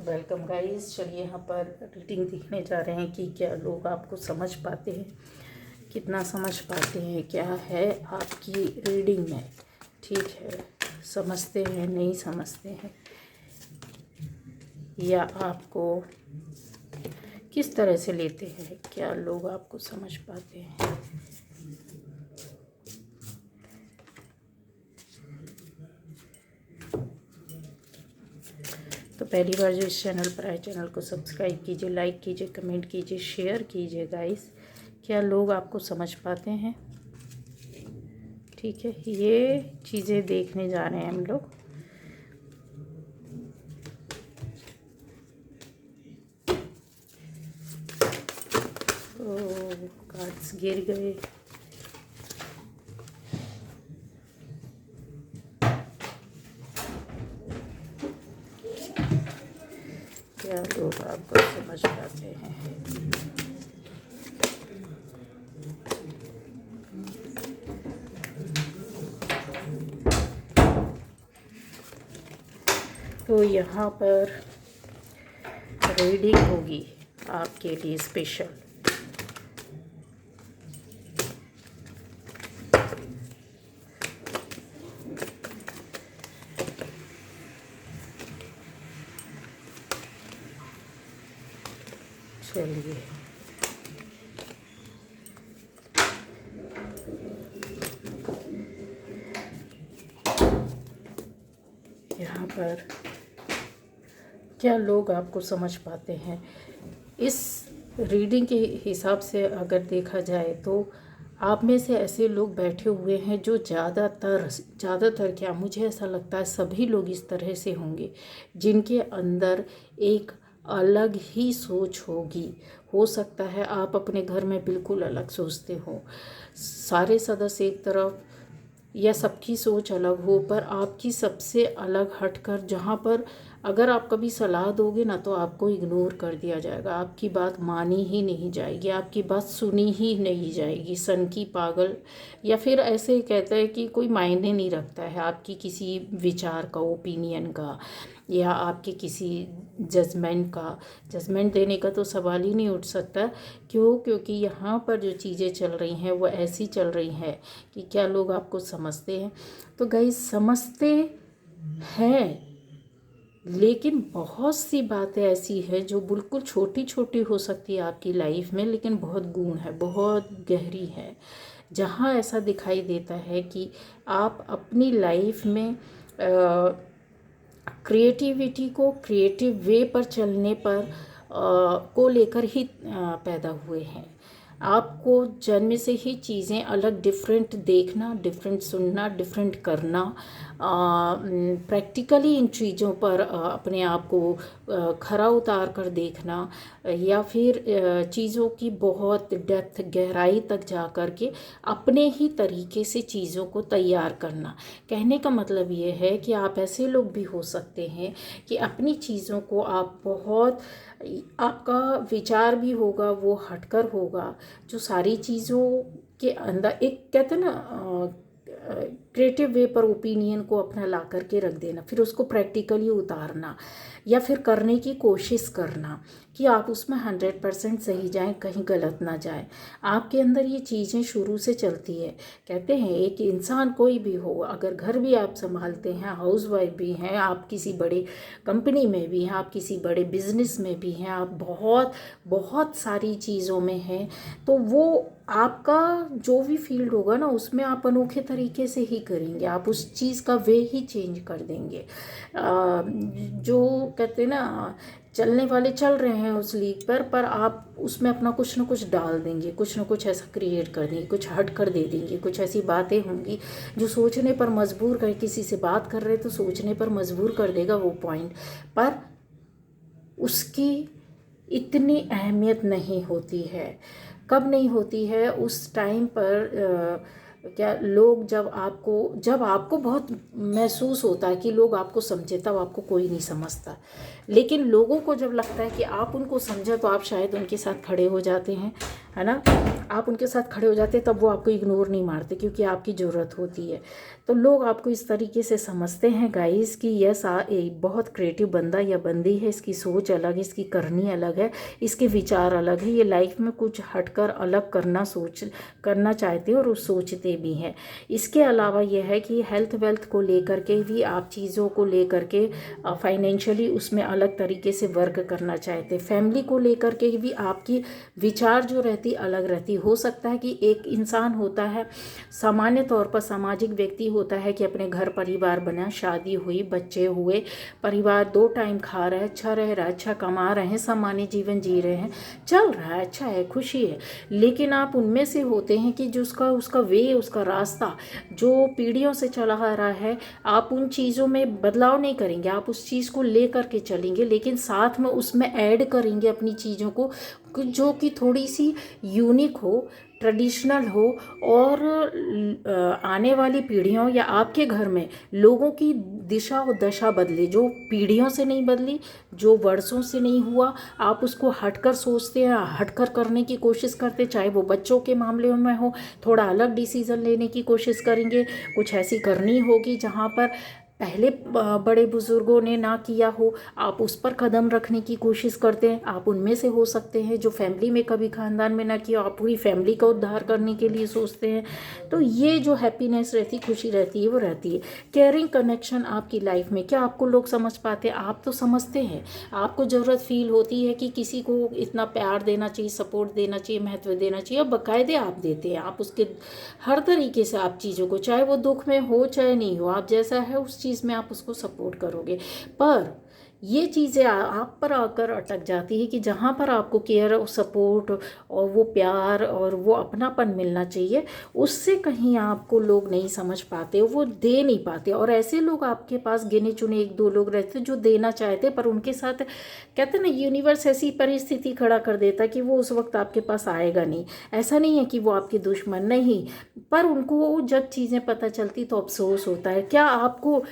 Welcome guys. चलिए यहाँ पर रीडिंग देखने जा रहे हैं कि क्या लोग आपको समझ पाते हैं, कितना समझ पाते हैं, क्या है आपकी रीडिंग में। ठीक है, समझते हैं, नहीं समझते हैं, या आपको किस तरह से लेते हैं, क्या लोग आपको समझ पाते हैं। तो पहली बार जो इस चैनल पर आए, चैनल को सब्सक्राइब कीजिए, लाइक कीजिए, कमेंट कीजिए, शेयर कीजिए गाइस। क्या लोग आपको समझ पाते हैं। ठीक है, ये चीज़ें देखने जा रहे हैं हम लोग। तो कार्ड्स गिर गए। क्या लोग आपको समझ पाते हैं। तो यहाँ पर रीडिंग होगी आपके लिए स्पेशल। चलिए, यहाँ पर क्या लोग आपको समझ पाते हैं। इस रीडिंग के हिसाब से अगर देखा जाए तो आप में से ऐसे लोग बैठे हुए हैं जो ज़्यादातर क्या, मुझे ऐसा लगता है सभी लोग इस तरह से होंगे जिनके अंदर एक अलग ही सोच होगी। हो सकता है आप अपने घर में बिल्कुल अलग सोचते हो, सारे सदस्य एक तरफ, या सबकी सोच अलग हो, पर आपकी सबसे अलग हटकर, जहाँ पर अगर आप कभी सलाह दोगे ना तो आपको इग्नोर कर दिया जाएगा, आपकी बात मानी ही नहीं जाएगी, आपकी बात सुनी ही नहीं जाएगी। सनकी, पागल, या फिर ऐसे कहते हैं कि कोई मायने नहीं रखता है आपकी किसी विचार का, ओपिनियन का, या आपके किसी जजमेंट देने का तो सवाल ही नहीं उठ सकता। क्योंकि यहाँ पर जो चीज़ें चल रही हैं वो ऐसी चल रही हैं कि क्या लोग आपको समझते हैं। तो गाइस, समझते हैं, लेकिन बहुत सी बातें ऐसी है जो बिल्कुल छोटी छोटी हो सकती है आपकी लाइफ में, लेकिन बहुत गूढ़ है, बहुत गहरी है। जहाँ ऐसा दिखाई देता है कि आप अपनी लाइफ में क्रिएटिविटी को क्रिएटिव वे पर चलने पर को लेकर ही पैदा हुए हैं। आपको जन्म से ही चीज़ें अलग, डिफरेंट देखना, डिफरेंट सुनना, डिफरेंट करना, प्रैक्टिकली इन चीज़ों पर अपने आप को खरा उतार कर देखना, या फिर चीज़ों की बहुत डेप्थ, गहराई तक जा कर के अपने ही तरीके से चीज़ों को तैयार करना। कहने का मतलब ये है कि आप ऐसे लोग भी हो सकते हैं कि अपनी चीज़ों को आप बहुत, आपका विचार भी होगा वो हटकर होगा, जो सारी चीज़ों के अंदर एक कहते हैं ना, क्रिएटिव वे पर ओपिनियन को अपना ला करके रख देना, फिर उसको प्रैक्टिकली उतारना, या फिर करने की कोशिश करना कि आप उसमें 100% सही जाएं, कहीं गलत ना जाएं। आपके अंदर ये चीज़ें शुरू से चलती है। कहते हैं एक इंसान कोई भी हो, अगर घर भी आप संभालते हैं, हाउसवाइफ भी हैं, आप किसी बड़े कंपनी में भी हैं, आप किसी बड़े बिजनेस में भी हैं, आप बहुत बहुत सारी चीज़ों में हैं, तो वो आपका जो भी फील्ड होगा ना, उसमें आप अनोखे तरीके से ही करेंगे, आप उस चीज़ का वे ही चेंज कर देंगे। जो कहते हैं ना, चलने वाले चल रहे हैं उस लीग पर आप उसमें अपना कुछ ना कुछ डाल देंगे, कुछ ना कुछ ऐसा क्रिएट कर देंगे, कुछ हट कर दे देंगे, कुछ ऐसी बातें होंगी जो सोचने पर मजबूर कर, किसी से बात कर रहे तो सोचने पर मजबूर कर देगा वो पॉइंट, पर उसकी इतनी अहमियत नहीं होती है। कब नहीं होती है? उस टाइम पर क्या लोग जब आपको बहुत महसूस होता है कि लोग आपको समझे, तब आपको कोई नहीं समझता। लेकिन लोगों को जब लगता है कि आप उनको समझे तो आप शायद उनके साथ खड़े हो जाते हैं, है ना। आप उनके साथ खड़े हो जाते हैं, तब वो आपको इग्नोर नहीं मारते क्योंकि आपकी ज़रूरत होती है। तो लोग आपको इस तरीके से समझते हैं गाइस कि यस एक बहुत क्रिएटिव बंदा या बंदी है, इसकी सोच अलग है, इसकी करनी अलग है, इसके विचार अलग है, ये लाइफ में कुछ हटकर अलग करना चाहते हैं और सोचते भी हैं। इसके अलावा यह है कि हेल्थ वेल्थ को लेकर के भी आप चीज़ों को लेकर के फाइनेंशियली उसमें अलग तरीके से वर्क करना चाहते हैं। फैमिली को लेकर के भी आपकी विचार जो रहती अलग रहती। हो सकता है कि एक इंसान होता है, सामान्य तौर पर सामाजिक व्यक्ति होता है कि अपने घर परिवार बना, शादी हुई, बच्चे हुए, परिवार 2 टाइम खा रहा है, अच्छा रह रहा है, अच्छा कमा रहे हैं, सामान्य जीवन जी रहे हैं, चल रहा है, अच्छा है, खुशी है। लेकिन आप उनमें से होते हैं कि जो उसका वे, उसका रास्ता जो पीढ़ियों से चला आ रहा है, आप उन चीज़ों में बदलाव नहीं करेंगे, आप उस चीज़ को ले करके चलेंगे, लेकिन साथ में उसमें ऐड करेंगे अपनी चीज़ों को जो कि थोड़ी सी यूनिक हो, ट्रेडिशनल हो, और आने वाली पीढ़ियों या आपके घर में लोगों की दिशा और दशा बदले, जो पीढ़ियों से नहीं बदली, जो वर्षों से नहीं हुआ, आप उसको हटकर सोचते हैं, हटकर करने की कोशिश करते, चाहे वो बच्चों के मामले में हो, थोड़ा अलग डिसीज़न लेने की कोशिश करेंगे। कुछ ऐसी करनी होगी जहाँ पर पहले बड़े बुजुर्गों ने ना किया हो, आप उस पर कदम रखने की कोशिश करते हैं। आप उनमें से हो सकते हैं जो फैमिली में कभी खानदान में ना किया, आप पूरी फैमिली का उद्धार करने के लिए सोचते हैं। तो ये जो हैप्पीनेस रहती, खुशी रहती है, वो रहती है। केयरिंग कनेक्शन आपकी लाइफ में, क्या आपको लोग समझ पाते हैं? आप तो समझते हैं, आपको ज़रूरत फील होती है कि किसी को इतना प्यार देना चाहिए, सपोर्ट देना चाहिए, महत्व देना चाहिए, और बाकायदे आप देते हैं। आप उसके हर तरीके से आप चीज़ों को, चाहे वो दुख में हो चाहे नहीं हो, आप जैसा है उस चीज़ में आप उसको सपोर्ट करोगे। पर ये चीज़ें आप पर आकर अटक जाती है कि जहाँ पर आपको केयर और सपोर्ट और वो प्यार और वो अपनापन मिलना चाहिए, उससे कहीं आपको लोग नहीं समझ पाते, वो दे नहीं पाते। और ऐसे लोग आपके पास गिने चुने 1-2 लोग रहते जो देना चाहते, पर उनके साथ कहते हैं ना, यूनिवर्स ऐसी परिस्थिति खड़ा कर देता कि वो उस वक्त आपके पास आएगा नहीं। ऐसा नहीं है कि वो आपके दुश्मन नहीं, पर उनको जब चीज़ें पता चलती तो अफसोस होता है। क्या आपको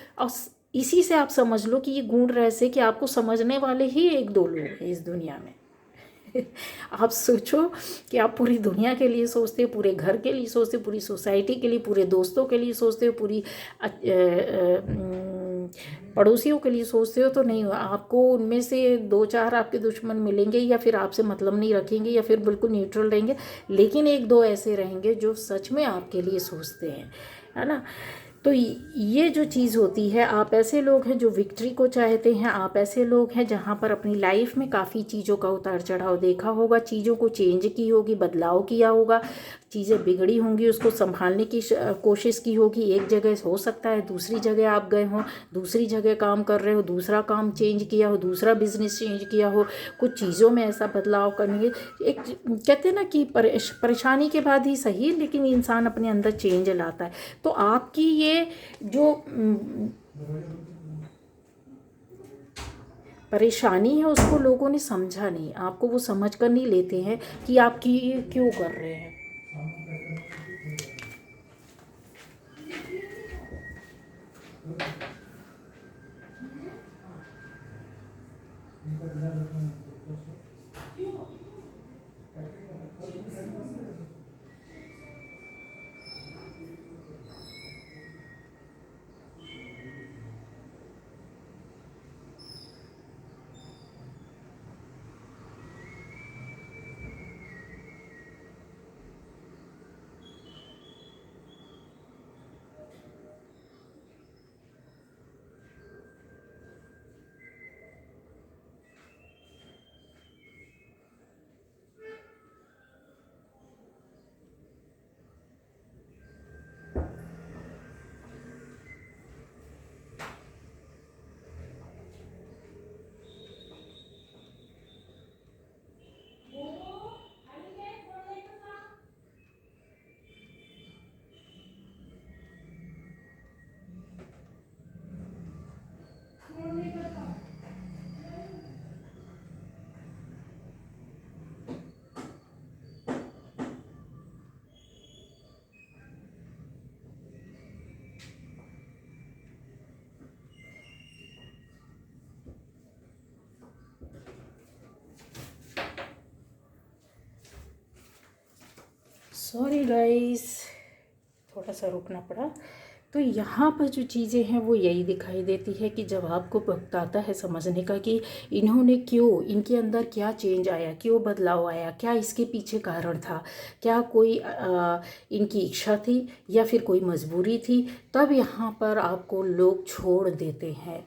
इसी से आप समझ लो कि ये गूढ़ रहस्य कि आपको समझने वाले ही 1-2 लोग हैं इस दुनिया में। आप सोचो कि आप पूरी दुनिया के लिए सोचते हो, पूरे घर के लिए सोचते हो, पूरी सोसाइटी के लिए, पूरे दोस्तों के लिए सोचते हो, पूरी पड़ोसियों के लिए सोचते हो, तो नहीं, आपको उनमें से 2-4 आपके दुश्मन मिलेंगे, या फिर आपसे मतलब नहीं रखेंगे, या फिर बिल्कुल न्यूट्रल रहेंगे। लेकिन 1-2 ऐसे रहेंगे जो सच में आपके लिए सोचते हैं, है ना। तो ये जो चीज़ होती है, आप ऐसे लोग हैं जो विक्ट्री को चाहते हैं, आप ऐसे लोग हैं जहाँ पर अपनी लाइफ में काफ़ी चीज़ों का उतार चढ़ाव देखा होगा, चीज़ों को चेंज की होगी, बदलाव किया होगा, चीज़ें बिगड़ी होंगी, उसको संभालने की कोशिश की होगी। एक जगह हो सकता है दूसरी जगह आप गए हो, दूसरी जगह काम कर रहे हो, दूसरा काम चेंज किया हो, दूसरा बिजनेस चेंज किया हो, कुछ चीज़ों में ऐसा बदलाव करनी। एक कहते हैं ना कि परेशानी के बाद ही सही, लेकिन इंसान अपने अंदर चेंज लाता है। तो आपकी ये जो परेशानी है उसको लोगों ने समझा नहीं, आपको वो समझ कर नहीं लेते हैं कि आपकी ये क्यों कर रहे हैं। सॉरी गाइस, थोड़ा सा रुकना पड़ा। तो यहाँ पर जो चीज़ें हैं वो यही दिखाई देती है कि जब आपको वक्त आता है समझने का कि इन्होंने क्यों, इनके अंदर क्या चेंज आया, क्यों बदलाव आया, क्या इसके पीछे कारण था, क्या कोई इनकी इच्छा थी या फिर कोई मजबूरी थी, तब यहाँ पर आपको लोग छोड़ देते हैं।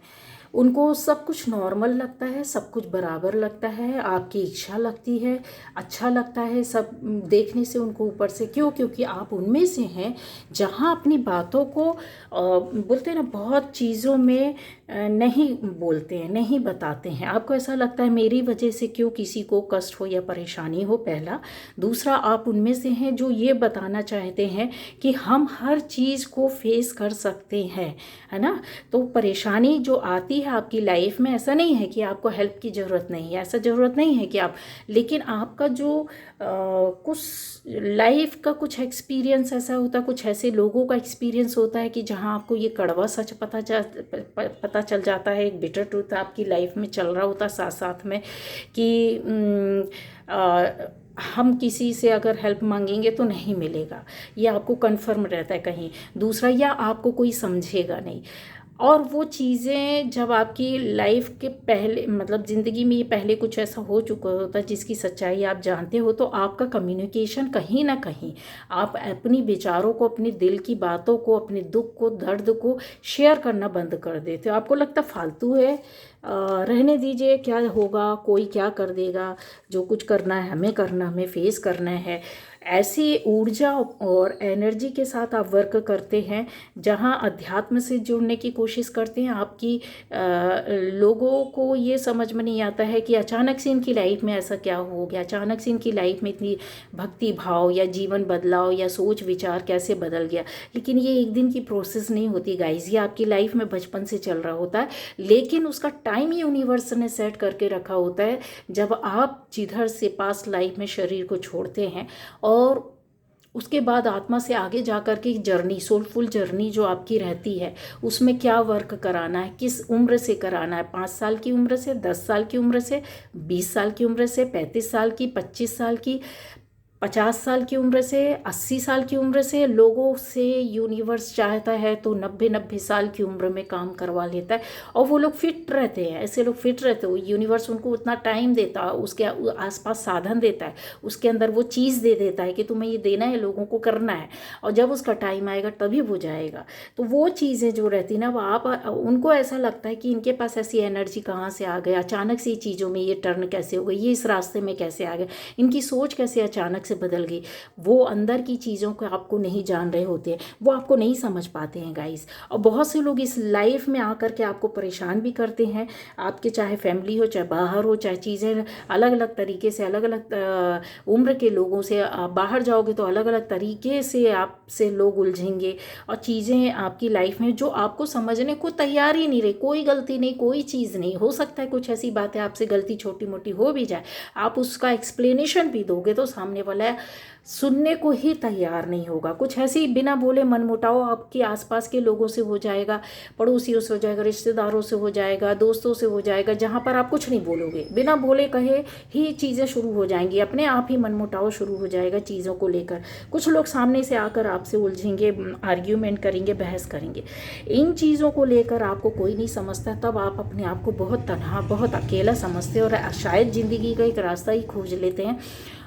उनको सब कुछ नॉर्मल लगता है, सब कुछ बराबर लगता है, आपकी इच्छा लगती है, अच्छा लगता है सब देखने से उनको ऊपर से। क्यों? क्योंकि आप उनमें से हैं जहाँ अपनी बातों को बोलते हैं ना, बहुत चीज़ों में नहीं बोलते हैं, नहीं बताते हैं। आपको ऐसा लगता है मेरी वजह से क्यों किसी को कष्ट हो या परेशानी हो, पहला। दूसरा, आप उनमें से हैं जो ये बताना चाहते हैं कि हम हर चीज़ को फेस कर सकते हैं, है ना। तो परेशानी जो आती है आपकी लाइफ में, ऐसा नहीं है कि आपको हेल्प की ज़रूरत नहीं है, ऐसा ज़रूरत नहीं है कि आप, लेकिन आपका जो कुछ लाइफ का कुछ एक्सपीरियंस ऐसा होता है, कुछ ऐसे लोगों का एक्सपीरियंस होता है कि जहाँ आपको ये कड़वा सच पता चल जाता है, एक बिटर ट्रूथ आपकी लाइफ में चल रहा होता है साथ साथ में कि हम किसी से अगर हेल्प मांगेंगे तो नहीं मिलेगा, ये आपको कन्फर्म रहता है कहीं। दूसरा, या आपको कोई समझेगा नहीं। और वो चीज़ें जब आपकी लाइफ के पहले, मतलब ज़िंदगी में ये पहले कुछ ऐसा हो चुका होता है जिसकी सच्चाई आप जानते हो, तो आपका कम्युनिकेशन कहीं ना कहीं, आप अपनी विचारों को, अपने दिल की बातों को, अपने दुख को, दर्द को शेयर करना बंद कर देते हो। आपको लगता फालतू है, रहने दीजिए, क्या होगा, कोई क्या कर देगा, जो कुछ करना है हमें करना, हमें फेस करना है। ऐसी ऊर्जा और एनर्जी के साथ आप वर्क करते हैं जहां अध्यात्म से जुड़ने की कोशिश करते हैं। आपकी लोगों को ये समझ में नहीं आता है कि अचानक से इनकी लाइफ में ऐसा क्या हो गया, अचानक से इनकी लाइफ में इतनी भक्ति भाव या जीवन बदलाव या सोच विचार कैसे बदल गया। लेकिन ये एक दिन की प्रोसेस नहीं होती गाइज, ये आपकी लाइफ में बचपन से चल रहा होता है, लेकिन उसका टाइम यूनिवर्स ने सेट करके रखा होता है जब आप जिधर से पास्ट लाइफ में शरीर को छोड़ते हैं, और उसके बाद आत्मा से आगे जा कर के जर्नी, सोलफुल जर्नी जो आपकी रहती है, उसमें क्या वर्क कराना है, किस उम्र से कराना है, 5 साल की उम्र से, 10 साल की उम्र से, 20 साल की उम्र से, 35 साल की, 25 साल की, 50 साल की उम्र से, 80 साल की उम्र से। लोगों से यूनिवर्स चाहता है तो 90-90 साल की उम्र में काम करवा लेता है, और वो लोग फिट रहते हैं। ऐसे लोग फिट रहते हो, यूनिवर्स उनको उतना टाइम देता है, उसके आसपास साधन देता है, उसके अंदर वो चीज़ दे देता है कि तुम्हें ये देना है, लोगों को करना है, और जब उसका टाइम आएगा तभी वो जाएगा। तो वो चीज़ें जो रहती ना, वो आप उनको ऐसा लगता है कि इनके पास ऐसी एनर्जी कहाँ से आ गई, अचानक से ये चीज़ों में ये टर्न कैसे हो गई, ये इस रास्ते में कैसे आ गए, इनकी सोच कैसे अचानक से बदल गई। वो अंदर की चीज़ों को आपको नहीं जान रहे होते हैं, वो आपको नहीं समझ पाते हैं गाइस। और बहुत से लोग इस लाइफ में आकर के आपको परेशान भी करते हैं, आपके चाहे फैमिली हो, चाहे बाहर हो, चाहे चीज़ें अलग अलग तरीके से, अलग अलग उम्र के लोगों से। आप बाहर जाओगे तो अलग अलग तरीके से आपसे लोग उलझेंगे, और चीज़ें आपकी लाइफ में जो आपको समझने को तैयार ही नहीं रही। कोई गलती नहीं, कोई चीज़ नहीं, हो सकता है कुछ ऐसी बातें आपसे गलती छोटी मोटी हो भी जाए, आप उसका एक्सप्लेनेशन भी दोगे तो सामने वाला सुनने को ही तैयार नहीं होगा। कुछ ऐसे ही बिना बोले मनमुटाव आपके आसपास के लोगों से हो जाएगा, पड़ोसियों से हो जाएगा, रिश्तेदारों से हो जाएगा, दोस्तों से हो जाएगा, जहाँ पर आप कुछ नहीं बोलोगे, बिना बोले कहे ही चीज़ें शुरू हो जाएंगी, अपने आप ही मनमुटाव शुरू हो जाएगा चीज़ों को लेकर। कुछ लोग सामने से आकर आपसे उलझेंगे, आर्ग्यूमेंट करेंगे, बहस करेंगे। इन चीज़ों को लेकर आपको कोई नहीं समझता, तब आप अपने आप को बहुत तन्हा, बहुत अकेला समझते हैं, और शायद ज़िंदगी का एक रास्ता ही खोज लेते हैं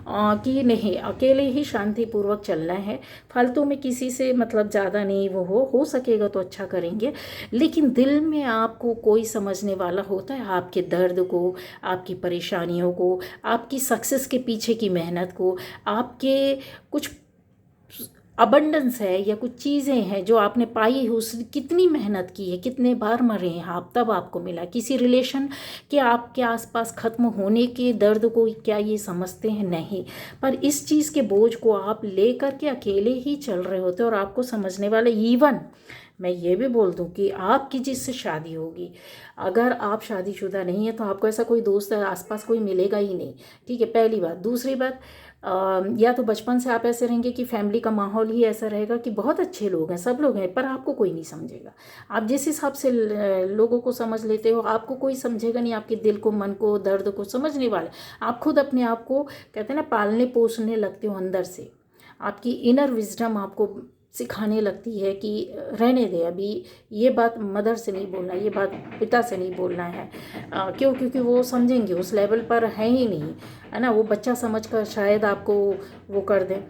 कि नहीं, अकेले ही शांतिपूर्वक चलना है, फालतू में किसी से मतलब ज़्यादा नहीं वो हो सकेगा तो अच्छा करेंगे। लेकिन दिल में आपको कोई समझने वाला होता है, आपके दर्द को, आपकी परेशानियों को, आपकी सक्सेस के पीछे की मेहनत को, आपके कुछ अबंडेंस है या कुछ चीज़ें हैं जो आपने पाई है, उस कितनी मेहनत की है, कितने बार मरे हैं आप, तब आपको मिला। किसी रिलेशन के आपके आसपास ख़त्म होने के दर्द को क्या ये समझते हैं? नहीं। पर इस चीज़ के बोझ को आप ले कर के अकेले ही चल रहे होते, और आपको समझने वाले, इवन मैं ये भी बोल दूं कि आपकी जिससे शादी होगी, अगर आप शादीशुदा नहीं है तो आपको ऐसा कोई दोस्त आसपास कोई मिलेगा ही नहीं, ठीक है, पहली बात। दूसरी बात, या तो बचपन से आप ऐसे रहेंगे कि फैमिली का माहौल ही ऐसा रहेगा कि बहुत अच्छे लोग हैं, सब लोग हैं, पर आपको कोई नहीं समझेगा। आप जिस हिसाब से लोगों को समझ लेते हो, आपको कोई समझेगा नहीं, आपके दिल को, मन को, दर्द को समझने वाले। आप खुद अपने आप को कहते हैं ना, पालने पोसने लगते हो अंदर से, आपकी इनर विजडम आपको सिखाने लगती है कि रहने दे, अभी ये बात मदर से नहीं बोलना, ये बात पिता से नहीं बोलना है। क्यों? क्योंकि वो समझेंगे, उस लेवल पर है ही नहीं, है ना। वो बच्चा समझकर शायद आपको वो कर दें।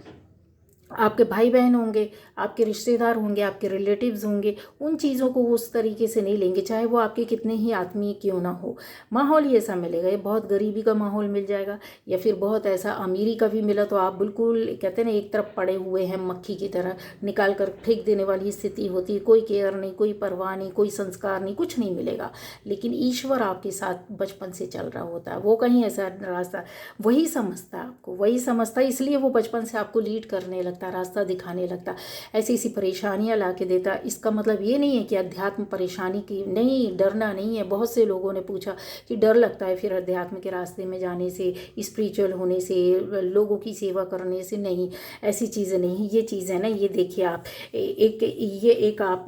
आपके भाई बहन होंगे, आपके रिश्तेदार होंगे, आपके रिलेटिव्स होंगे, उन चीज़ों को वो उस तरीके से नहीं लेंगे, चाहे वो आपके कितने ही आत्मीय क्यों ना हो। माहौल ही ऐसा मिलेगा, ये बहुत गरीबी का माहौल मिल जाएगा, या फिर बहुत ऐसा अमीरी का भी मिला तो आप बिल्कुल कहते हैं ना एक तरफ पड़े हुए हैं मक्खी की तरह, निकाल कर फेंक देने वाली स्थिति होती है। कोई केयर नहीं, कोई परवाह नहीं, कोई संस्कार नहीं, कुछ नहीं मिलेगा। लेकिन ईश्वर आपके साथ बचपन से चल रहा होता है, वो कहीं ऐसा रास्ता वही समझता है, आपको वही समझता है, इसलिए वो बचपन से आपको लीड करने लगता, रास्ता दिखाने लगता, ऐसी ऐसी परेशानियां ला के देता। इसका मतलब ये नहीं है कि अध्यात्म परेशानी की नहीं, डरना नहीं है। बहुत से लोगों ने पूछा कि डर लगता है फिर अध्यात्म के रास्ते में जाने से, स्पिरिचुअल होने से, लोगों की सेवा करने से। नहीं, ऐसी चीज़ें नहीं। ये चीज़ है ना, ये देखिए आप एक आप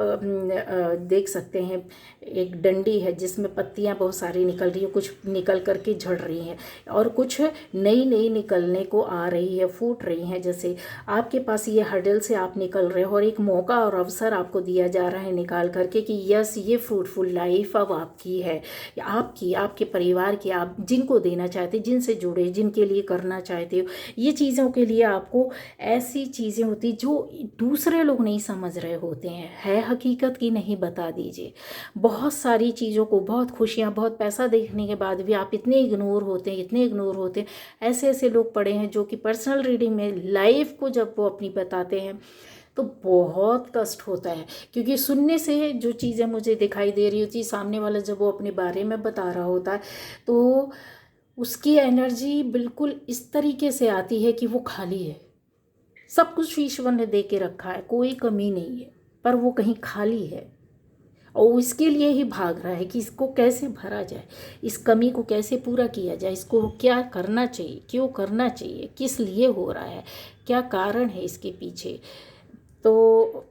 देख सकते हैं, एक डंडी है जिसमें पत्तियां बहुत सारी निकल रही है, कुछ निकल करके झड़ रही हैं और कुछ नई नई निकलने को आ रही है, फूट रही हैं। जैसे आपके पास ये हर्डल से आप निकल रहे हो और एक मौका और अवसर आपको दिया जा रहा है निकाल करके कि यस, ये फ्रूटफुल लाइफ अब आपकी है, आपकी, आपके परिवार की, आप जिनको देना चाहते, जिनसे जुड़े, जिनके लिए करना चाहते हो। ये चीज़ों के लिए आपको ऐसी चीज़ें होती जो दूसरे लोग नहीं समझ रहे होते हैं, है हकीकत की नहीं, बता दीजिए। बहुत सारी चीज़ों को, बहुत खुशियाँ, बहुत पैसा देखने के बाद भी आप इतने इग्नोर होते हैं, इतने इग्नोर होते हैं। ऐसे ऐसे लोग पड़े हैं जो कि पर्सनल रीडिंग में लाइफ को जब वो अपनी बताते हैं तो बहुत कष्ट होता है, क्योंकि सुनने से जो चीज़ें मुझे दिखाई दे रही होती, सामने वाला जब वो अपने बारे में बता रहा होता है तो उसकी एनर्जी बिल्कुल इस तरीके से आती है कि वो खाली है, सब कुछ ईश्वर ने दे के रखा है, कोई कमी नहीं है, पर वो कहीं खाली है और इसके लिए ही भाग रहा है कि इसको कैसे भरा जाए, इस कमी को कैसे पूरा किया जाए, इसको क्या करना चाहिए, क्यों करना चाहिए, किस लिए हो रहा है, क्या कारण है इसके पीछे। तो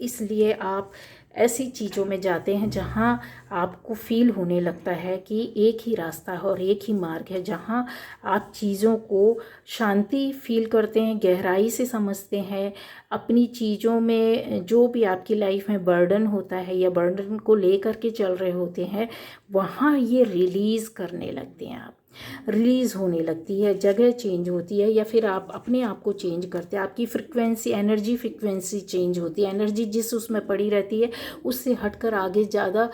इसलिए आप ऐसी चीज़ों में जाते हैं जहाँ आपको फील होने लगता है कि एक ही रास्ता है और एक ही मार्ग है, जहाँ आप चीज़ों को शांति फील करते हैं, गहराई से समझते हैं। अपनी चीज़ों में जो भी आपकी लाइफ में बर्डन होता है या बर्डन को ले करके चल रहे होते हैं, वहाँ ये रिलीज़ करने लगते हैं, आप रिलीज़ होने लगती है, जगह चेंज होती है, या फिर आप अपने आप को चेंज करते हैं, आपकी फ्रिक्वेंसी, एनर्जी फ्रिक्वेंसी चेंज होती है, एनर्जी जिस उसमें पड़ी रहती है उससे हटकर आगे ज़्यादा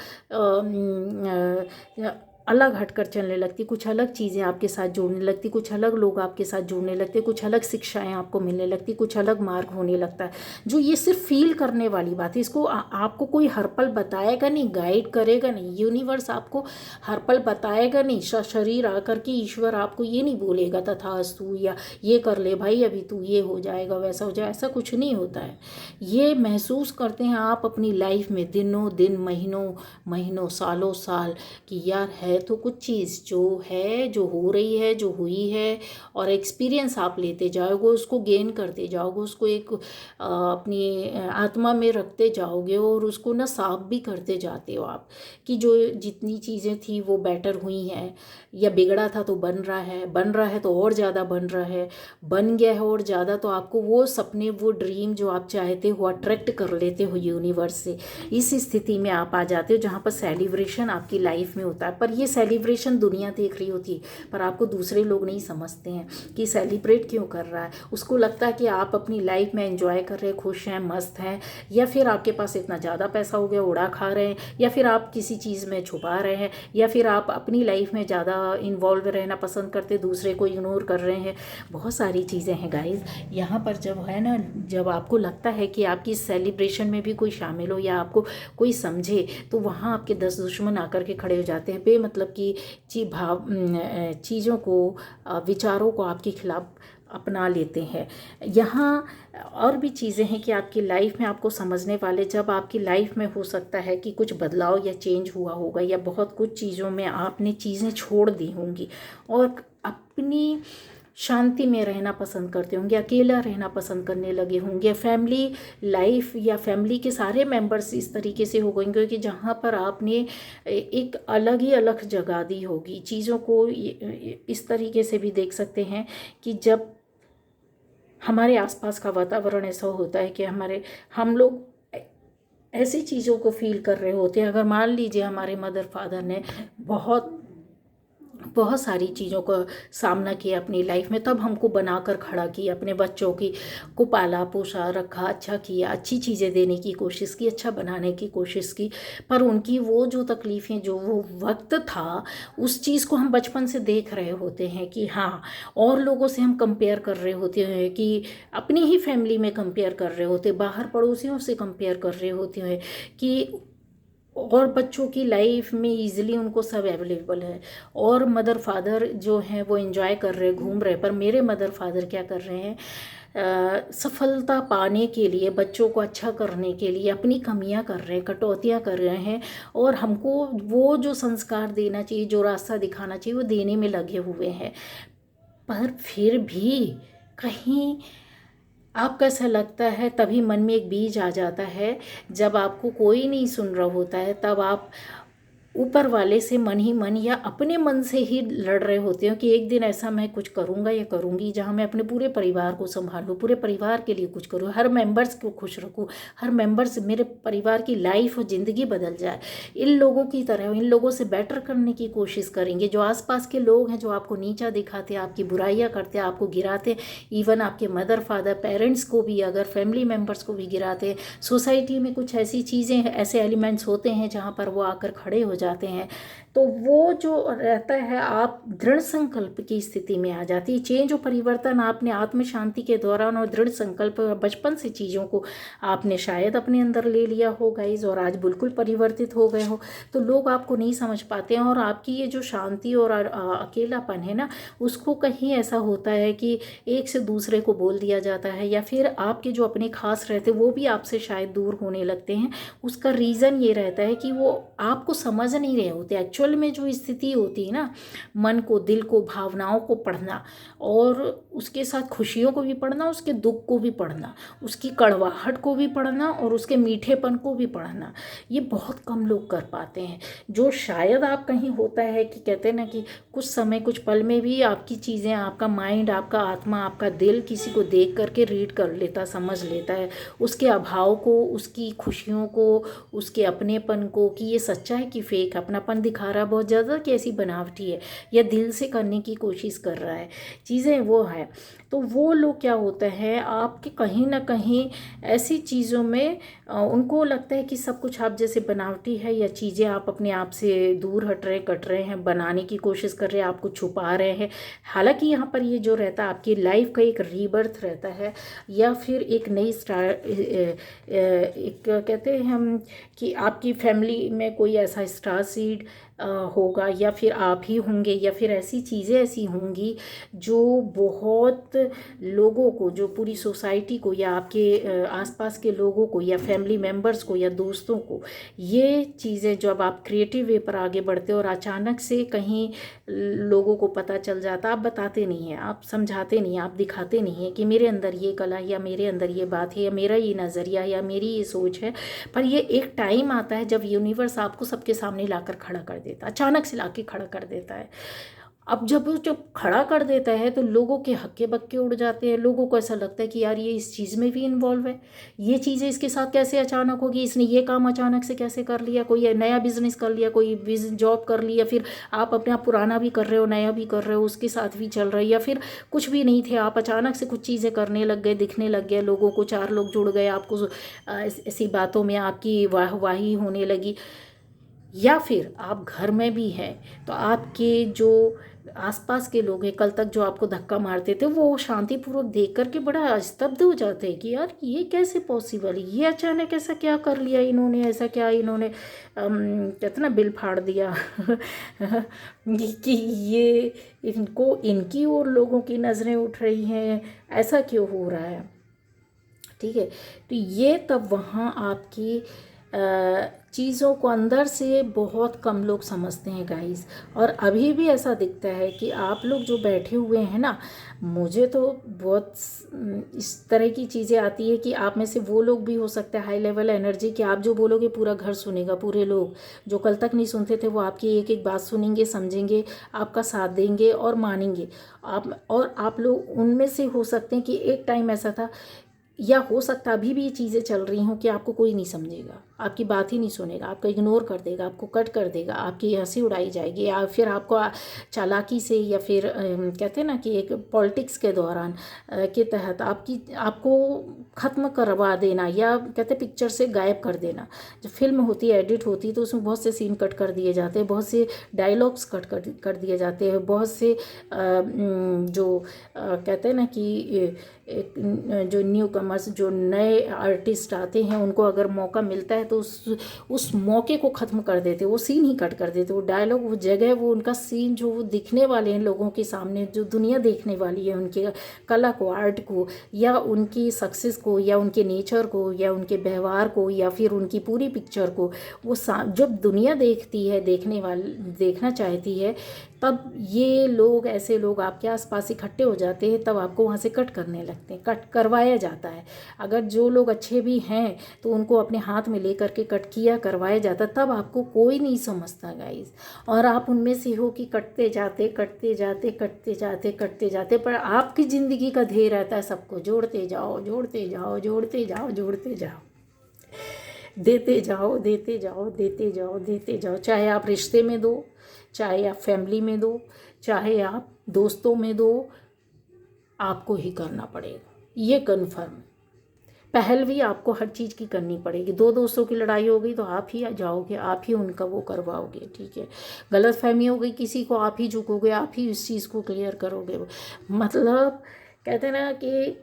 अलग हटकर चलने लगती, कुछ अलग चीज़ें आपके साथ जुड़ने लगती, कुछ अलग लोग आपके साथ जुड़ने लगते, कुछ अलग शिक्षाएं आपको मिलने लगती, कुछ अलग मार्ग होने लगता है। जो ये सिर्फ फील करने वाली बात है, इसको आपको कोई हर पल बताएगा नहीं, गाइड करेगा नहीं, यूनिवर्स आपको हर पल बताएगा नहीं, शरीर आकर के ईश्वर आपको ये नहीं बोलेगा तथास्तु या ये कर ले भाई अभी तू, ये हो जाएगा, वैसा हो जाए, ऐसा कुछ नहीं होता है। ये महसूस करते हैं आप अपनी लाइफ में दिनों दिन, महीनों महीनों, सालों साल, कि यार है तो कुछ चीज़ जो है, जो हो रही है, जो हुई है, और एक्सपीरियंस आप लेते जाओगे, उसको गेन करते जाओगे, उसको एक अपनी आत्मा में रखते जाओगे और उसको ना साफ भी करते जाते हो आप, कि जो जितनी चीज़ें थी वो बेटर हुई हैं, या बिगड़ा था तो बन रहा है, बन रहा है तो और ज़्यादा बन रहा है, बन गया है और ज़्यादा, तो आपको वो सपने, वो ड्रीम जो आप चाहते हो अट्रैक्ट कर लेते हो यूनिवर्स से। इस स्थिति में आप आ जाते हो जहाँ पर सेलिब्रेशन आपकी लाइफ में होता है। पर ये सेलिब्रेशन दुनिया देख रही होती है, पर आपको दूसरे लोग नहीं समझते हैं कि सेलिब्रेट क्यों कर रहा है। उसको लगता है कि आप अपनी लाइफ में एंजॉय कर रहे हैं, खुश हैं, मस्त हैं, या फिर आपके पास इतना ज़्यादा पैसा हो गया, उड़ा खा रहे हैं, या फिर आप किसी चीज़ में छुपा रहे हैं, या फिर आप अपनी लाइफ में ज़्यादा इन्वॉल्व रहना पसंद करते, दूसरे को इग्नोर कर रहे हैं। बहुत सारी चीज़ें हैं गाइज यहाँ पर। जब है ना, जब आपको लगता है कि आपकी सेलिब्रेशन में भी कोई शामिल हो या आपको कोई समझे, तो वहाँ आपके 10 दुश्मन आकर के खड़े हो जाते हैं, बेमतलब की चीज़ों को, विचारों को आपके खिलाफ अपना लेते हैं। यहाँ और भी चीज़ें हैं कि आपकी लाइफ में आपको समझने वाले, जब आपकी लाइफ में हो सकता है कि कुछ बदलाव या चेंज हुआ होगा, या बहुत कुछ चीज़ों में आपने चीज़ें छोड़ दी होंगी और अपनी शांति में रहना पसंद करते होंगे, अकेला रहना पसंद करने लगे होंगे, फैमिली लाइफ या फैमिली के सारे मेंबर्स इस तरीके से हो गएंगे कि जहाँ पर आपने एक अलग ही अलग जगह दी होगी चीज़ों को। इस तरीके से भी देख सकते हैं कि जब हमारे आसपास का वातावरण ऐसा होता है कि हम लोग ऐसी चीज़ों को फील कर रहे होते हैं। अगर मान लीजिए हमारे मदर फादर ने बहुत बहुत सारी चीज़ों का सामना किया अपनी लाइफ में, तब हमको बनाकर खड़ा किया, अपने बच्चों की को पाला पोसा रखा, अच्छा किया, अच्छी चीज़ें देने की कोशिश की, अच्छा बनाने की कोशिश की। पर उनकी वो जो तकलीफ़ें, जो वो वक्त था, उस चीज़ को हम बचपन से देख रहे होते हैं कि हाँ, और लोगों से हम कंपेयर कर रहे होते हैं, कि अपनी ही फैमिली में कंपेयर कर रहे होते, बाहर पड़ोसियों से कंपेयर कर रहे होते हैं कि और बच्चों की लाइफ में इजीली उनको सब अवेलेबल है, और मदर फादर जो हैं वो एंजॉय कर रहे हैं, घूम रहे हैं। पर मेरे मदर फादर क्या कर रहे हैं, सफलता पाने के लिए, बच्चों को अच्छा करने के लिए अपनी कमियां कर रहे हैं, कटौतियां कर रहे हैं, और हमको वो जो संस्कार देना चाहिए, जो रास्ता दिखाना चाहिए, वो देने में लगे हुए हैं। पर फिर भी कहीं आपको ऐसा लगता है, तभी मन में एक बीज आ जाता है, जब आपको कोई नहीं सुन रहा होता है, तब आप ऊपर वाले से मन ही मन या अपने मन से ही लड़ रहे होते हो कि एक दिन ऐसा मैं कुछ करूँगा या करूँगी जहाँ मैं अपने पूरे परिवार को संभालूँ, पूरे परिवार के लिए कुछ करूँ, हर मेंबर्स को खुश रखूँ, हर मेंबर्स, मेरे परिवार की लाइफ और ज़िंदगी बदल जाए, इन लोगों की तरह, इन लोगों से बेटर करने की कोशिश करेंगे। जो आसपास के लोग हैं, जो आपको नीचा दिखाते, आपकी बुराइयाँ करते, आपको गिराते, इवन आपके मदर फादर पेरेंट्स को भी, अगर फैमिली मेम्बर्स को भी गिराते, सोसाइटी में कुछ ऐसी चीज़ें, ऐसे एलिमेंट्स होते हैं जहाँ पर वो आकर खड़े हो जाते हैं, तो वो जो रहता है, आप दृढ़ संकल्प की स्थिति में आ जाती है। चेंज और परिवर्तन आपने आत्म शांति के दौरान और दृढ़ संकल्प, बचपन से चीज़ों को आपने शायद अपने अंदर ले लिया हो गाइज, और आज बिल्कुल परिवर्तित हो गए हो, तो लोग आपको नहीं समझ पाते हैं। और आपकी ये जो शांति और अकेलापन है ना, उसको कहीं ऐसा होता है कि एक से दूसरे को बोल दिया जाता है, या फिर आपके जो अपने खास रहते वो भी आपसे शायद दूर होने लगते हैं। उसका रीज़न ये रहता है कि वो आपको समझ नहीं रहे होते। एक्चुअल में जो स्थिति होती है ना, मन को, दिल को, भावनाओं को पढ़ना, और उसके साथ खुशियों को भी पढ़ना, उसके दुख को भी पढ़ना, उसकी कड़वाहट को भी पढ़ना, और उसके मीठेपन को भी पढ़ना, ये बहुत कम लोग कर पाते हैं। जो शायद आप कहीं होता है कि कहते हैं ना कि कुछ समय, कुछ पल में भी आपकी चीज़ें, आपका माइंड, आपका आत्मा, आपका दिल किसी को देख करके रीड कर लेता, समझ लेता है, उसके अभाव को, उसकी खुशियों को, उसके अपनेपन को, कि ये सच्चा है कि फेक, अपनापन दिखा रहा है बहुत ज़्यादा कि ऐसी बनावटी है, या दिल से करने की कोशिश कर रहा है, चीज़ें वो है। तो वो लोग क्या होता है, आपके कहीं ना कहीं ऐसी चीज़ों में उनको लगता है कि सब कुछ आप जैसे बनावटी है, या चीज़ें आप अपने आप से दूर हट रहे, कट रहे हैं, बनाने की कोशिश कर रहे हैं, आपको छुपा रहे हैं। हालांकि यहाँ पर ये जो रहता है, आपकी लाइफ का एक रीबर्थ रहता है, या फिर एक नई स्टार्ट, एक कहते हैं हम कि आपकी फैमिली में कोई ऐसा स्टार सीड होगा, या फिर आप ही होंगे, या फिर ऐसी चीज़ें ऐसी होंगी जो बहुत लोगों को, जो पूरी सोसाइटी को, या आपके आसपास के लोगों को, या फैमिली मेम्बर्स को, या दोस्तों को, ये चीज़ें जब आप क्रिएटिव वे पर आगे बढ़ते हो और अचानक से कहीं लोगों को पता चल जाता, आप बताते नहीं हैं, आप समझाते नहीं हैं, आप दिखाते नहीं हैं कि मेरे अंदर ये कला, या मेरे अंदर ये बात है, या मेरा ये नज़रिया, या मेरी ये सोच है। पर ये एक टाइम आता है जब यूनिवर्स आपको सबके सामने लाकर खड़ा कर देता, अचानक से लाके खड़ा कर देता है। अब जब खड़ा कर देता है तो लोगों के हक्के बक्के उड़ जाते हैं, लोगों को ऐसा लगता है कि यार ये इस चीज़ में भी इन्वॉल्व है, ये चीज़ें इसके साथ कैसे अचानक होगी, इसने ये काम अचानक से कैसे कर लिया, कोई नया बिजनेस कर लिया, कोई जॉब कर लिया, फिर आप अपने आप पुराना भी कर रहे हो, नया भी कर रहे हो, उसके साथ भी चल रहा है, या फिर कुछ भी नहीं थे, आप अचानक से कुछ चीज़ें करने लग गए, दिखने लग गए, लोगों को, चार लोग जुड़ गए, आपको ऐसी बातों में आपकी वाहवाही होने लगी। या फिर आप घर में भी हैं तो आपके जो आसपास के लोग हैं, कल तक जो आपको धक्का मारते थे, वो शांतिपूर्वक देख करके बड़ा स्तब्ध हो जाते हैं कि यार ये कैसे पॉसिबल, ये अचानक ऐसा क्या कर लिया इन्होंने, ऐसा क्या इन्होंने कहते ना बिल फाड़ दिया कि ये इनको, इनकी और लोगों की नज़रें उठ रही हैं, ऐसा क्यों हो रहा है। ठीक है, तो ये तब वहाँ आपकी चीज़ों को अंदर से बहुत कम लोग समझते हैं गाइस। और अभी भी ऐसा दिखता है कि आप लोग जो बैठे हुए हैं ना, मुझे तो बहुत इस तरह की चीज़ें आती है कि आप में से वो लोग भी हो सकते हैं हाई लेवल एनर्जी कि आप जो बोलोगे पूरा घर सुनेगा, पूरे लोग जो कल तक नहीं सुनते थे वो आपकी एक एक बात सुनेंगे, समझेंगे, आपका साथ देंगे और मानेंगे। आप लोग उनमें से हो सकते हैं कि एक टाइम ऐसा था, या हो सकता अभी भी ये चीज़ें चल रही हों कि आपको कोई नहीं समझेगा, आपकी बात ही नहीं सुनेगा, आपका इग्नोर कर देगा, आपको कट कर देगा, आपकी हंसी उड़ाई जाएगी, या फिर आपको चालाकी से, या फिर कहते हैं ना कि एक पॉलिटिक्स के दौरान के तहत आपको ख़त्म करवा देना, या कहते पिक्चर से गायब कर देना। जब फिल्म होती है, एडिट होती है, तो उसमें बहुत से सीन कट कर दिए जाते हैं, बहुत से डायलॉग्स कट कर दिए जाते हैं, बहुत से जो कहते हैं ना कि जो न्यू कमर्स, जो नए आर्टिस्ट आते हैं, उनको अगर मौका मिलता है तो उस मौके को ख़त्म कर देते, वो सीन ही कट कर देते, वो डायलॉग, वो जगह, वो उनका सीन जो वो दिखने वाले हैं लोगों के सामने, जो दुनिया देखने वाली है उनके कला को, आर्ट को, या उनकी सक्सेस को, या उनके नेचर को, या उनके व्यवहार को, या फिर उनकी पूरी पिक्चर को, वो जब दुनिया देखती है, देखना चाहती है, तब ये लोग, ऐसे लोग आपके आसपास इकट्ठे हो जाते हैं, तब आपको वहाँ से कट करने लगते हैं, कट करवाया जाता है। अगर जो लोग अच्छे भी हैं तो उनको अपने हाथ में लेकर के कट किया करवाया जाता, तब आपको कोई नहीं समझता गाइस। और आप उनमें से हो कि कटते जाते कटते जाते कटते जाते कटते जाते, पर आपकी ज़िंदगी का ध्येय रहता है सबको जोड़ते जाओ, जोड़ते जाओ, जोड़ते जाओ, जोड़ते जाओ, देते जाओ, देते जाओ, देते जाओ, देते जाओ। चाहे आप रिश्ते में दो, चाहे आप फैमिली में दो, चाहे आप दोस्तों में दो, आपको ही करना पड़ेगा, ये कन्फर्म। पहल भी आपको हर चीज़ की करनी पड़ेगी। दो दोस्तों की लड़ाई हो गई तो आप ही जाओगे, आप ही उनका वो करवाओगे, ठीक है। गलत फहमी हो गई किसी को, आप ही झुकोगे, आप ही इस चीज़ को क्लियर करोगे। मतलब कहते हैं ना कि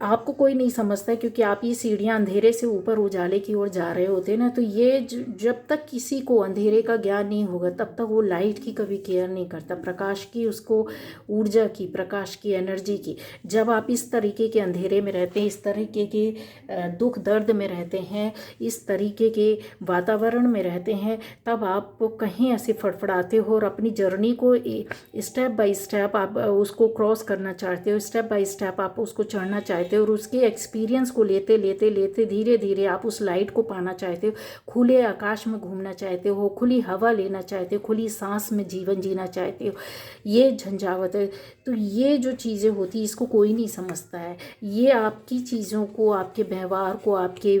आपको कोई नहीं समझता, क्योंकि आप ये सीढ़ियाँ अंधेरे से ऊपर उजाले की ओर जा रहे होते हैं ना। तो ये जब तक किसी को अंधेरे का ज्ञान नहीं होगा, तब तक वो लाइट की कभी केयर नहीं करता, प्रकाश की, उसको ऊर्जा की, प्रकाश की, एनर्जी की। जब आप इस तरीके के अंधेरे में रहते हैं, इस तरीके के दुख दर्द में रहते हैं, इस तरीके के वातावरण में रहते हैं, तब आप कहीं ऐसे फड़फड़ाते हो और अपनी जर्नी को स्टेप बाय स्टेप आप उसको क्रॉस करना चाहते हो, स्टेप बाय स्टेप आप उसको चढ़ना चाहते हो, और उसके एक्सपीरियंस को लेते लेते लेते धीरे धीरे आप उस लाइट को पाना चाहते हो, खुले आकाश में घूमना चाहते हो, खुली हवा लेना चाहते हो, खुली सांस में जीवन जीना चाहते हो। ये झंझावत है। तो ये जो चीज़ें होती हैं, इसको कोई नहीं समझता है। ये आपकी चीज़ों को, आपके व्यवहार को, आपके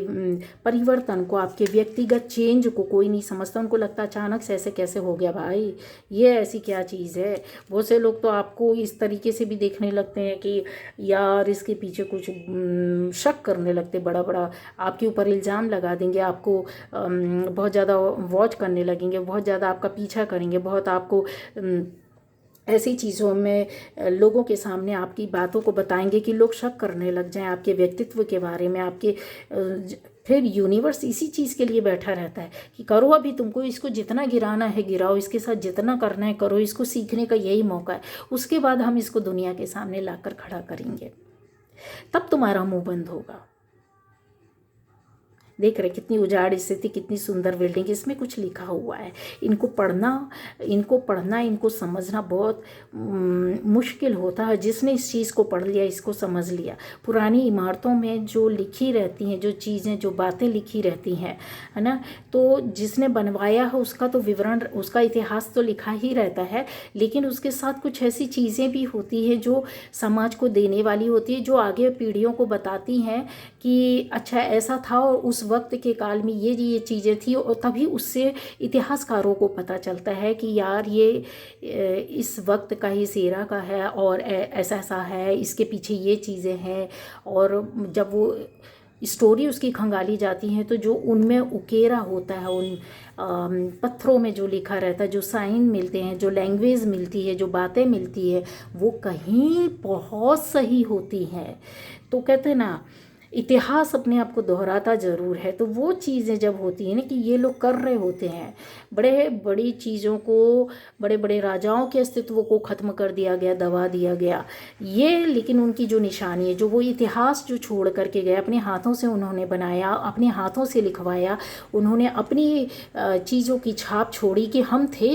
परिवर्तन को, आपके व्यक्तिगत चेंज को कोई नहीं समझता। उनको लगता अचानक से ऐसे कैसे हो गया भाई, ये ऐसी क्या चीज़ है। बहुत से लोग तो आपको इस तरीके से भी देखने लगते हैं कि यार इसके पीछे कुछ शक करने लगते, बड़ा बड़ा आपके ऊपर इल्ज़ाम लगा देंगे, आपको बहुत ज़्यादा वॉच करने लगेंगे, बहुत ज़्यादा आपका पीछा करेंगे, बहुत आपको ऐसी चीज़ों में लोगों के सामने आपकी बातों को बताएंगे कि लोग शक करने लग जाएं आपके व्यक्तित्व के बारे में, आपके फिर यूनिवर्स इसी चीज़ के लिए बैठा रहता है कि करो अभी, तुमको इसको जितना गिराना है गिराओ, इसके साथ जितना करना है करो, इसको सीखने का यही मौका है। उसके बाद हम इसको दुनिया के सामने लाकर खड़ा करेंगे, तब तुम्हारा मुंह बंद होगा। देख रहे कितनी उजाड़ स्थिति, कितनी सुंदर बिल्डिंग, इसमें कुछ लिखा हुआ है। इनको पढ़ना, इनको समझना बहुत मुश्किल होता है। जिसने इस चीज़ को पढ़ लिया, इसको समझ लिया। पुरानी इमारतों में जो लिखी रहती हैं, जो चीज़ें, जो बातें लिखी रहती हैं, है ना, तो जिसने बनवाया है उसका तो विवरण, उसका इतिहास तो लिखा ही रहता है, लेकिन उसके साथ कुछ ऐसी चीज़ें भी होती हैं जो समाज को देने वाली होती है, जो आगे पीढ़ियों को बताती हैं कि अच्छा ऐसा था और उस वक्त के काल में ये चीज़ें थी, और तभी उससे इतिहासकारों को पता चलता है कि यार ये इस वक्त का ही सेरा का है, और ऐसा ऐसा है, इसके पीछे ये चीज़ें हैं। और जब वो स्टोरी उसकी खंगाली जाती हैं, तो जो उनमें उकेरा होता है, उन पत्थरों में जो लिखा रहता है, जो साइन मिलते हैं, जो लैंग्वेज मिलती है, जो बातें मिलती है, वो कहीं बहुत सही होती हैं। तो कहते हैं ना, इतिहास अपने आप को दोहराता ज़रूर है। तो वो चीज़ें जब होती हैं ना कि ये लोग कर रहे होते हैं, बड़े बड़ी चीज़ों को, बड़े बड़े राजाओं के अस्तित्व को ख़त्म कर दिया गया, दबा दिया गया ये, लेकिन उनकी जो निशानी है, जो वो इतिहास जो छोड़ करके गए, अपने हाथों से उन्होंने बनाया, अपने हाथों से लिखवाया, उन्होंने अपनी चीज़ों की छाप छोड़ी कि हम थे,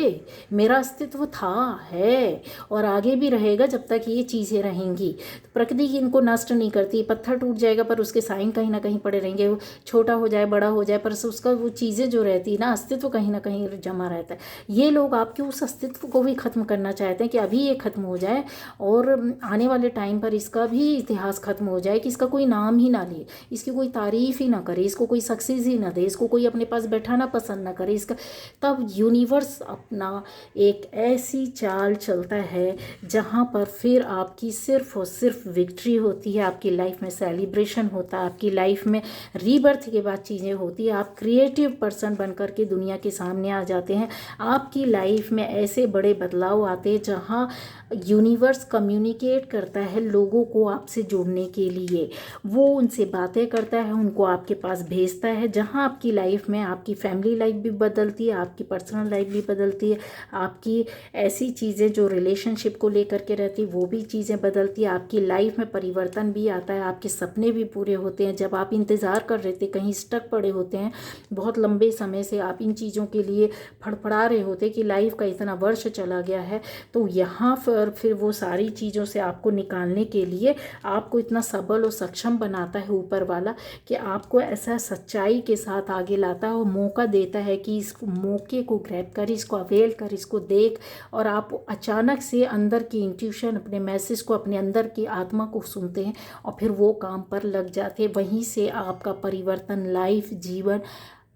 मेरा अस्तित्व था, है और आगे भी रहेगा जब तक ये चीज़ें रहेंगी। तो प्रकृति इनको नष्ट नहीं करती। पत्थर टूट जाएगा पर उसके साइन कहीं ना कहीं पड़े रहेंगे, वो छोटा हो जाए, बड़ा हो जाए, पर उसका वो चीज़ें जो रहती है ना, अस्तित्व कहीं ना कहीं जमा रहता है। ये लोग आपके उस अस्तित्व को भी ख़त्म करना चाहते हैं कि अभी ये ख़त्म हो जाए और आने वाले टाइम पर इसका भी इतिहास ख़त्म हो जाए, कि इसका कोई नाम ही ना ले, इसकी कोई तारीफ़ ही ना करे, इसको कोई सक्सेस ही ना दे, इसको कोई अपने पास बैठाना पसंद ना करे इसका। तब यूनिवर्स अपना एक ऐसी चाल चलता है जहाँ पर फिर आपकी सिर्फ और सिर्फ विक्ट्री होती है, आपकी लाइफ में सेलिब्रेशन होता है, आपकी लाइफ में रीबर्थ के बाद चीज़ें होती है, आप क्रिएटिव पर्सन बन कर के दुनिया के सामने आ जाते हैं। आपकी लाइफ में ऐसे बड़े बदलाव आते हैं जहाँ यूनिवर्स कम्युनिकेट करता है लोगों को आपसे जोड़ने के लिए, वो उनसे बातें करता है, उनको आपके पास भेजता है, जहाँ आपकी लाइफ में आपकी फैमिली लाइफ भी बदलती है, आपकी पर्सनल लाइफ भी बदलती है, आपकी ऐसी चीज़ें जो रिलेशनशिप को लेकर के रहती है वो भी चीज़ें बदलती है, आपकी लाइफ में परिवर्तन भी आता है, आपके सपने भी पूरे होते हैं। जब आप इंतज़ार कर रहे थे, कहीं स्टक पड़े होते हैं, बहुत लंबे समय से आप इन चीज़ों के लिए फड़फड़ा रहे होते कि लाइफ का इतना वर्ष चला गया है, तो यहाँ पर फिर वो सारी चीज़ों से आपको निकालने के लिए आपको इतना सबल और सक्षम बनाता है ऊपर वाला, कि आपको ऐसा सच्चाई के साथ आगे लाता है और मौका देता है कि इस मौके को ग्रैब कर, इसको अवेल कर, इसको देख, और आप अचानक से अंदर की इंट्यूशन, अपने मैसेज को, अपने अंदर की आत्मा को सुनते हैं और फिर वो काम पर लग जाते हैं। वहीं से आपका परिवर्तन, लाइफ, जीवन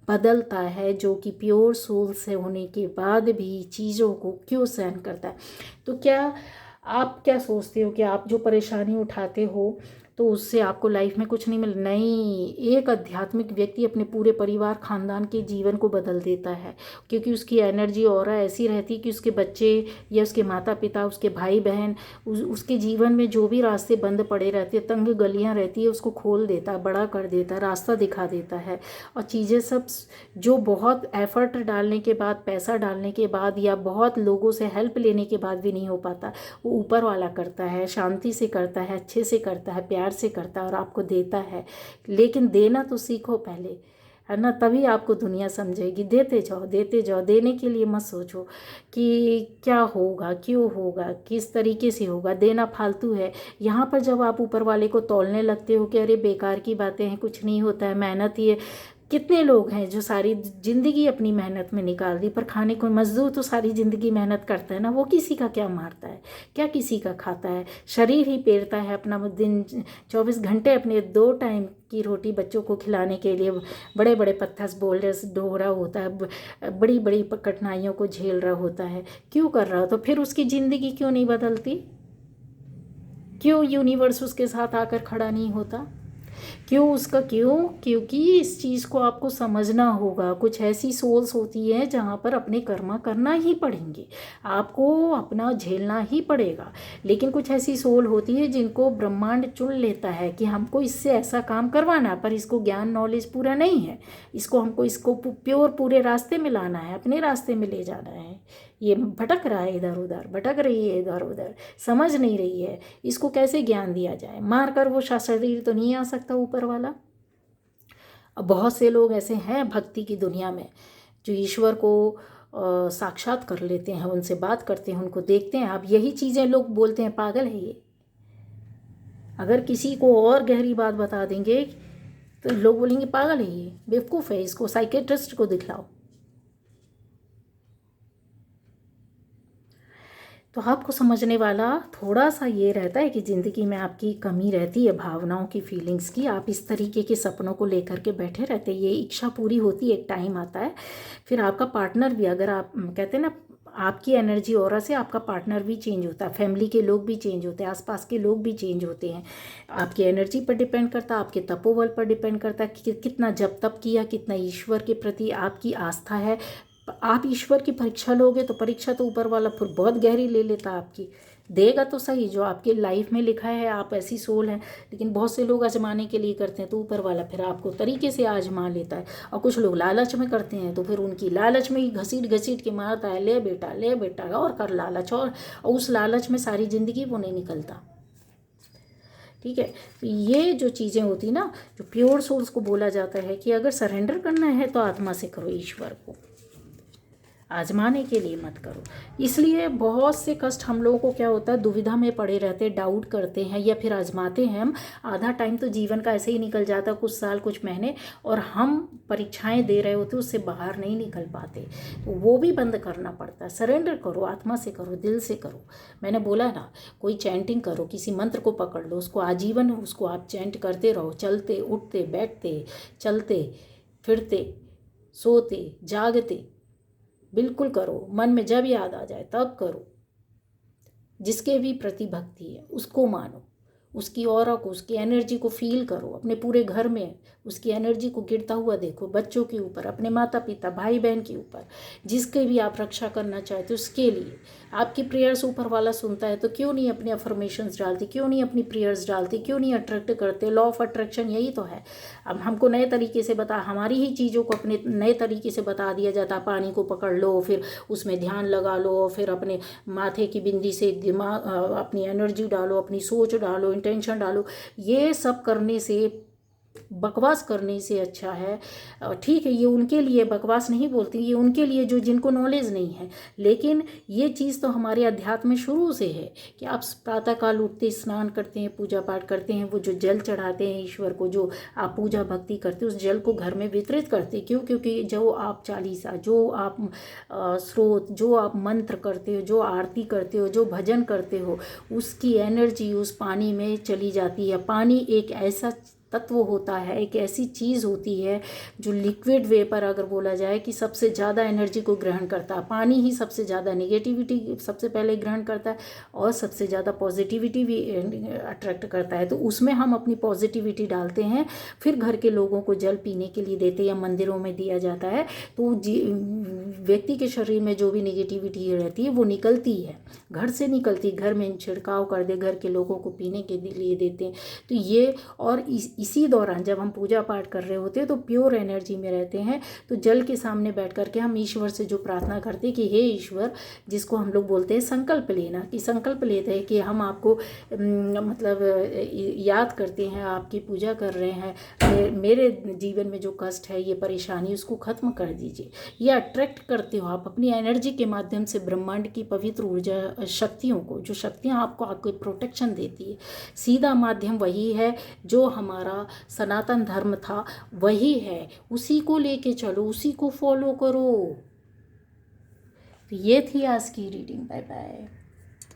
बदलता है, जो कि प्योर सोल से होने के बाद भी चीज़ों को क्यों सहन करता है। तो क्या आप क्या सोचते हो कि आप जो परेशानी उठाते हो तो उससे आपको लाइफ में कुछ नहीं मिल, नहीं, एक आध्यात्मिक व्यक्ति अपने पूरे परिवार खानदान के जीवन को बदल देता है, क्योंकि उसकी एनर्जी ऑरा ऐसी रहती है कि उसके बच्चे या उसके माता पिता, उसके भाई बहन, उसके जीवन में जो भी रास्ते बंद पड़े रहते हैं, तंग गलियां रहती है, उसको खोल देता है, बड़ा कर देता है, रास्ता दिखा देता है। और चीज़ें सब जो बहुत एफर्ट डालने के बाद, पैसा डालने के बाद या बहुत लोगों से हेल्प लेने के बाद भी नहीं हो पाता, वो ऊपर वाला करता है, शांति से करता है, अच्छे से करता है, प्यार से करता है और आपको देता है। लेकिन देना तो सीखो पहले, है ना, तभी आपको दुनिया समझेगी। देते जाओ, देते जाओ, देने के लिए मत सोचो कि क्या होगा, क्यों होगा, किस तरीके से होगा, देना फालतू है। यहाँ पर जब आप ऊपर वाले को तौलने लगते हो कि अरे बेकार की बातें हैं, कुछ नहीं होता है, मेहनत ही है। कितने लोग हैं जो सारी ज़िंदगी अपनी मेहनत में निकाल दी, पर खाने को मजदूर तो सारी ज़िंदगी मेहनत करता है ना, वो किसी का क्या मारता है, क्या किसी का खाता है, शरीर ही पेरता है अपना, दिन 24 घंटे अपने 2 टाइम की रोटी बच्चों को खिलाने के लिए बड़े बड़े पत्थर बोल्डर्स ढो रहा होता है, बड़ी बड़ी कठिनाइयों को झेल रहा होता है। क्यों कर रहा हो? तो फिर उसकी ज़िंदगी क्यों नहीं बदलती? क्यों यूनिवर्स उसके साथ आकर खड़ा नहीं होता? क्योंकि इस चीज़ को आपको समझना होगा। कुछ ऐसी सोल्स होती है जहाँ पर अपने कर्मा करना ही पड़ेंगे, आपको अपना झेलना ही पड़ेगा। लेकिन कुछ ऐसी सोल होती है जिनको ब्रह्मांड चुन लेता है कि हमको इससे ऐसा काम करवाना है, पर इसको ज्ञान नॉलेज पूरा नहीं है, इसको प्योर पूरे रास्ते में लाना है, अपने रास्ते में ले जाना है। ये भटक रहा है इधर उधर, भटक रही है इधर उधर, समझ नहीं रही है, इसको कैसे ज्ञान दिया जाए। मार कर वो शरीर तो नहीं आ सकता ऊपर वाला। अब बहुत से लोग ऐसे हैं भक्ति की दुनिया में जो ईश्वर को साक्षात कर लेते हैं, उनसे बात करते हैं, उनको देखते हैं। अब यही चीज़ें लोग बोलते हैं पागल है ये। अगर किसी को और गहरी बात बता देंगे तो लोग बोलेंगे पागल है ये, बेवकूफ़ है, इसको साइकेट्रिस्ट को दिखलाओ। तो आपको समझने वाला थोड़ा सा ये रहता है कि ज़िंदगी में आपकी कमी रहती है, भावनाओं की, फीलिंग्स की। आप इस तरीके के सपनों को लेकर के बैठे रहते हैं, ये इच्छा पूरी होती है, एक टाइम आता है फिर आपका पार्टनर भी, अगर आप कहते हैं ना, आपकी एनर्जी ऑरा से आपका पार्टनर भी चेंज होता है, फैमिली के लोग भी चेंज होते हैं, आसपास के लोग भी चेंज होते हैं। आपकी एनर्जी पर डिपेंड करता है, आपके तपोबल पर डिपेंड करता है कि कितना जप तप किया, कितना ईश्वर के प्रति आपकी आस्था है, आप ईश्वर की परीक्षा लोगे तो परीक्षा तो ऊपर वाला फिर बहुत गहरी ले लेता आपकी, देगा तो सही जो आपके लाइफ में लिखा है, आप ऐसी सोल हैं। लेकिन बहुत से लोग आजमाने के लिए करते हैं तो ऊपर वाला फिर आपको तरीके से आजमा लेता है। और कुछ लोग लालच में करते हैं तो फिर उनकी लालच में ही घसीट घसीट के मारता है, ले बेटा और कर लालच, और उस लालच में सारी ज़िंदगी वो नहीं निकलता। ठीक है, तो ये जो चीज़ें होती ना, जो प्योर सोल्स को बोला जाता है कि अगर सरेंडर करना है तो आत्मा से करो, ईश्वर को आजमाने के लिए मत करो। इसलिए बहुत से कष्ट हम लोगों को क्या होता है, दुविधा में पड़े रहते, डाउट करते हैं या फिर आजमाते हैं हम। आधा टाइम तो जीवन का ऐसे ही निकल जाता, कुछ साल कुछ महीने, और हम परीक्षाएं दे रहे होते, उससे बाहर नहीं निकल पाते। तो वो भी बंद करना पड़ता है। सरेंडर करो, आत्मा से करो, दिल से करो। मैंने बोला ना, कोई चैंटिंग करो, किसी मंत्र को पकड़ लो, उसको आजीवन उसको आप चैंट करते रहो, चलते उठते बैठते, चलते फिरते, सोते जागते, बिल्कुल करो। मन में जब याद आ जाए तब करो। जिसके भी प्रति भक्ति है उसको मानो, उसकी ऑरा को, उसकी एनर्जी को फील करो। अपने पूरे घर में उसकी एनर्जी को गिरता हुआ देखो, बच्चों के ऊपर, अपने माता पिता भाई बहन के ऊपर, जिसके भी आप रक्षा करना चाहते हो उसके लिए। आपकी प्रेयर्स ऊपर वाला सुनता है तो क्यों नहीं अपनी अफर्मेशंस डालती, क्यों नहीं अपनी प्रेयर्स डालती, क्यों नहीं अट्रैक्ट करते। लॉ ऑफ अट्रैक्शन यही तो है। अब हमको नए तरीके से हमारी ही चीज़ों को अपने नए तरीके से बता दिया जाता है। पानी को पकड़ लो, फिर उसमें ध्यान लगा लो, फिर अपने माथे की बिंदी से दिमाग, अपनी एनर्जी डालो, अपनी सोच डालो, इंटेंशन डालो। ये सब करने से, बकवास करने से अच्छा है, ठीक है ये उनके लिए, बकवास नहीं बोलती, ये उनके लिए जो जिनको नॉलेज नहीं है। लेकिन ये चीज़ तो हमारे अध्यात्म में शुरू से है कि आप प्रातःकाल उठते, स्नान करते हैं, पूजा पाठ करते हैं, वो जो जल चढ़ाते हैं ईश्वर को, जो आप पूजा भक्ति करते हो, उस जल को घर में वितरित करते हैं। क्यों? क्योंकि जो आप चालीसा, जो आप स्रोत, जो आप मंत्र करते हो, जो आरती करते हो, जो भजन करते हो, उसकी एनर्जी उस पानी में चली जाती है। पानी एक ऐसा तत्व होता है, एक ऐसी चीज़ होती है जो लिक्विड वेपर अगर बोला जाए कि सबसे ज़्यादा एनर्जी को ग्रहण करता है। पानी ही सबसे ज़्यादा नेगेटिविटी सबसे पहले ग्रहण करता है और सबसे ज़्यादा पॉजिटिविटी भी अट्रैक्ट करता है। तो उसमें हम अपनी पॉजिटिविटी डालते हैं, फिर घर के लोगों को जल पीने के लिए देते हैं या मंदिरों में दिया जाता है। तो व्यक्ति के शरीर में जो भी नेगेटिविटी रहती है वो निकलती है, घर से निकलती, घर में छिड़काव कर दे, घर के लोगों को पीने के लिए देते हैं। तो ये, और इसी दौरान जब हम पूजा पाठ कर रहे होते हैं तो प्योर एनर्जी में रहते हैं। तो जल के सामने बैठ कर के हम ईश्वर से जो प्रार्थना करते हैं कि हे ईश्वर, जिसको हम लोग बोलते हैं संकल्प लेना, कि संकल्प लेते हैं कि हम आपको मतलब याद करते हैं, आपकी पूजा कर रहे हैं, मेरे जीवन में जो कष्ट है, ये परेशानी, उसको ख़त्म कर दीजिए। ये अट्रैक्ट करते हो आप अपनी एनर्जी के माध्यम से ब्रह्मांड की पवित्र ऊर्जा शक्तियों को, जो शक्तियाँ आपको आपको प्रोटेक्शन देती है। सीधा माध्यम वही है जो हमारा सनातन धर्म था, वही है, उसी को लेके चलो, उसी को फॉलो करो। तो ये थी आज की रीडिंग। Bye bye.